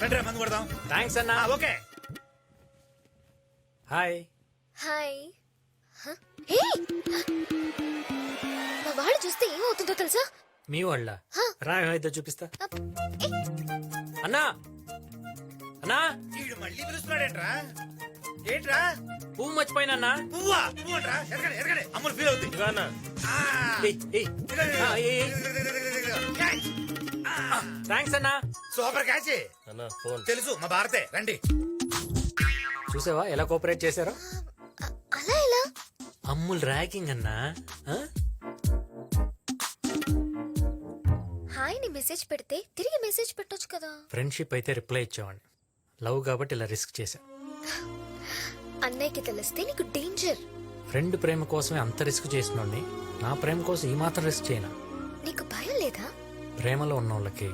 రండి మందు కొడదాం. థ్యాంక్స్ అన్నా. ఓకే. హాయ్. హాయ్. హే, మా వాడు చూస్తే ఏమవుతుందో తెలుసా? మీ వాళ్ళ రాయిద్దో చూపిస్తా. ఏ, అన్నా అన్నా వీడు మళ్ళీ పిలుస్తున్నాడేంట్రా? ఏంట్రా? పువ్వు మర్చిపోయినా. పువ్వా? పువ్వు అంట్రా? ఎరగడే ఎరగడే. అమ్ములు ఫీల్ అవుతుంది. థ్యాంక్స్ అన్నా. Super catch. తెలుసు మా భారతే. రండి. చూసావా ఎలా కోఆపరేట్ చేశారో? అలా ఎలా? అమ్ముల్ ర్యాగింగ్ అన్నా. హాయ్ ని మెసేజ్ పెడితే తిరిగి మెసేజ్ పెట్టొచ్చు కదా. ఫ్రెండ్షిప్ అయితే రిప్లై ఇచ్చేవాడిని. లవ్ కాబట్టి ఇలా రిస్క్ చేశా. అన్నయ్యకి తెలిస్తే నీకు డేంజర్. ఫ్రెండ్ ప్రేమ కోసమే అంత రిస్క్ చేసినోడిని నా ప్రేమ కోసం ఈ మాత్రం రిస్క్ చేయనా? నీకు భయం లేదా? ప్రేమలో ఉన్న వాళ్ళకి